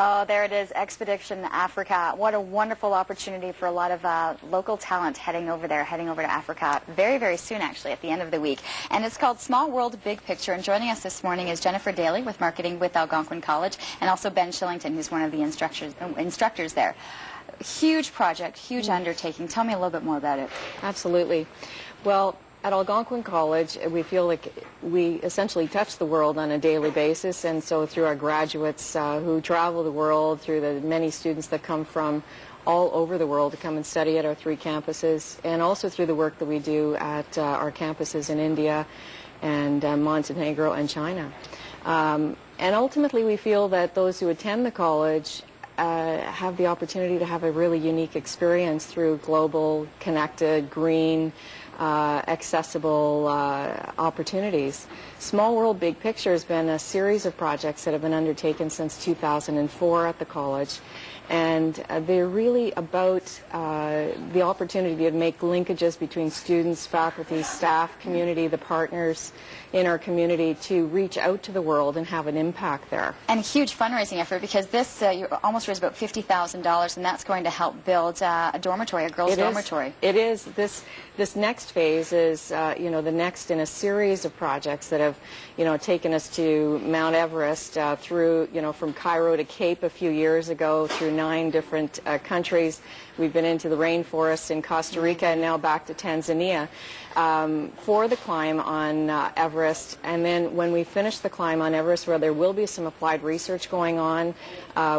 Oh, there it is, Expedition Africa. What a wonderful opportunity for a lot of local talent heading over there, heading over to Africa very, very soon, actually, at the end of the week. And it's called Small World, Big Picture. And joining us this morning is Jennifer Daly with Marketing with Algonquin College, and also Ben Shillington, who's one of the instructors there. Huge project, huge undertaking. Tell me a little bit more about it. Absolutely. Well, at Algonquin College, we feel like we essentially touch the world on a daily basis, and so through our graduates who travel the world, through the many students that come from all over the world to come and study at our 3 campuses, and also through the work that we do at our campuses in India and Montenegro and China. And ultimately, we feel that those who attend the college have the opportunity to have a really unique experience through global, connected, green, accessible opportunities. Small World, Big Picture has been a series of projects that have been undertaken since 2004 at the college, and they're really about the opportunity to make linkages between students, faculty, staff, community, the partners in our community to reach out to the world and have an impact there. And a huge fundraising effort, because this you almost raised about $50,000, and that's going to help build a dormitory, a girls' dormitory. It is. This next phase is, the next in a series of projects that have, taken us to Mount Everest through, from Cairo to Cape a few years ago, through 9 different countries. We've been into the rainforests in Costa Rica and now back to Tanzania for the climb on Everest. And then when we finish the climb on Everest, where there will be some applied research going on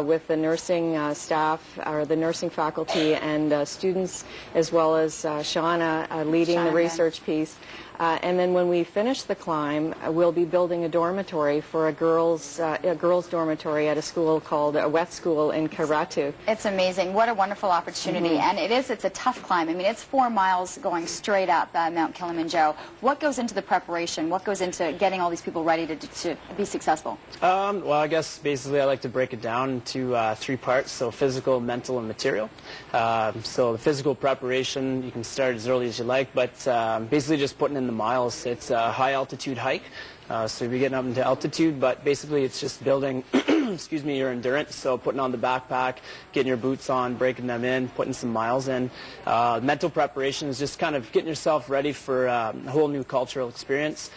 with the nursing staff or the nursing faculty and students, as well as Shauna leading the research piece. And then when we finish the climb, we'll be building a dormitory for a girls' dormitory at a school called a Wet School in Karatu. It's amazing. What a wonderful opportunity. And it's a tough climb. I mean, it's 4 miles going straight up Mount Kilimanjaro. What goes into the preparation? What goes into getting all these people ready to be successful? Well, I guess basically I like to break it down into 3 parts, so physical, mental, and material. So the physical preparation, you can start as early as you like, but basically just putting in the miles. It's a high altitude hike, so you'll be getting up into altitude, but basically it's just building excuse me, your endurance, so putting on the backpack, getting your boots on, breaking them in, putting some miles in. Mental preparation is just kind of getting yourself ready for a whole new cultural experience,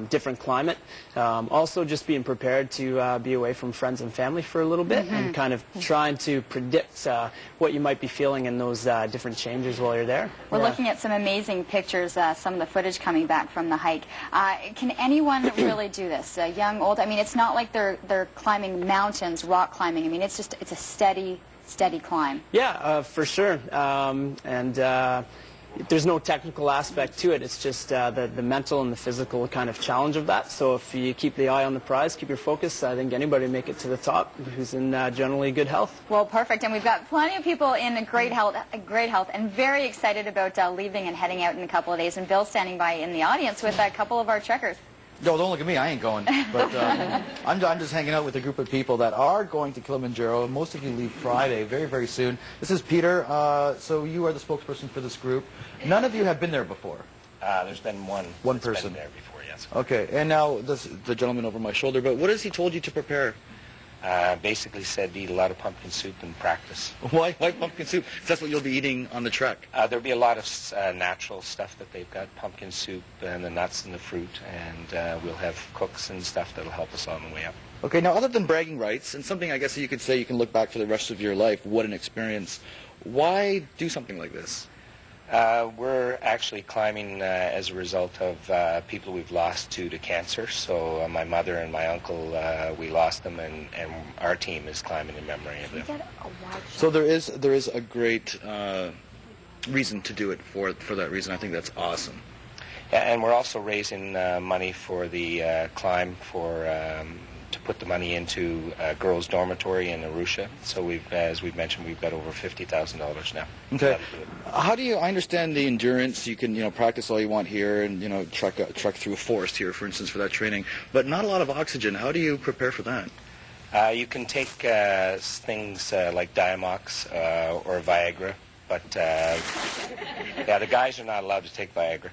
different climate. Also just being prepared to be away from friends and family for a little bit and kind of trying to predict what you might be feeling in those different changes while you're there. We're looking at some amazing pictures, some of the footage coming back from the hike. Can anyone really do this? Young, old? I mean, it's not like they're climbing mountains, rock climbing. I mean, it's a steady climb. Yeah, for sure. There's no technical aspect to it. It's just the mental and the physical kind of challenge of that. So if you keep the eye on the prize, keep your focus, I think anybody make it to the top who's in generally good health. Well, perfect. And we've got plenty of people in great health, and very excited about leaving and heading out in a couple of days. And Bill's standing by in the audience with a couple of our trekkers. No, don't look at me. I ain't going. But I'm just hanging out with a group of people that are going to Kilimanjaro. Most of you leave Friday, very, very soon. This is Peter. So you are the spokesperson for this group. None of you have been there before. There's been one person been there before, yes. Okay. And now this is the gentleman over my shoulder. But what has he told you to prepare? Basically said eat a lot of pumpkin soup and practice. Why pumpkin soup? 'Cause that's what you'll be eating on the trek. There'll be a lot of natural stuff that they've got, pumpkin soup and the nuts and the fruit, and we'll have cooks and stuff that'll help us on the way up. Okay, now other than bragging rights, and something I guess you could say you can look back for the rest of your life, what an experience, why do something like this? We're actually climbing as a result of people we've lost to cancer. So my mother and my uncle, we lost them, and our team is climbing in memory of them. So there is a great reason to do it for that reason. I think that's awesome. Yeah, and we're also raising money for the climb to put the money into a girls' dormitory in Arusha. So as we've mentioned, we've got over $50,000 now. Okay. How do you? I understand the endurance. You can practice all you want here, and trek through a forest here, for instance, for that training. But not a lot of oxygen. How do you prepare for that? You can take things like Diamox or Viagra. But yeah, the guys are not allowed to take Viagra.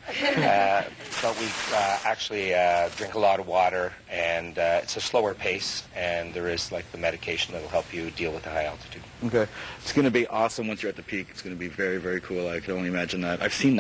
But we actually drink a lot of water, and it's a slower pace, and there is like the medication that will help you deal with the high altitude. Okay. It's going to be awesome once you're at the peak. It's going to be very, very cool. I can only imagine that. I've seen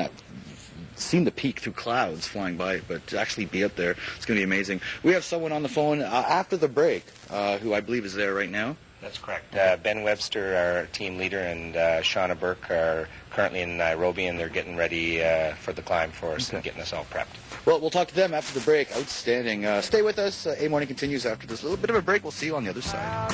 the peak through clouds flying by, but to actually be up there, it's going to be amazing. We have someone on the phone after the break who I believe is there right now. That's correct. Ben Webster, our team leader, and Shauna Burke are currently in Nairobi, and they're getting ready for the climb for us and getting us all prepped. Well, we'll talk to them after the break. Outstanding. Stay with us. A Morning continues after this little bit of a break. We'll see you on the other side.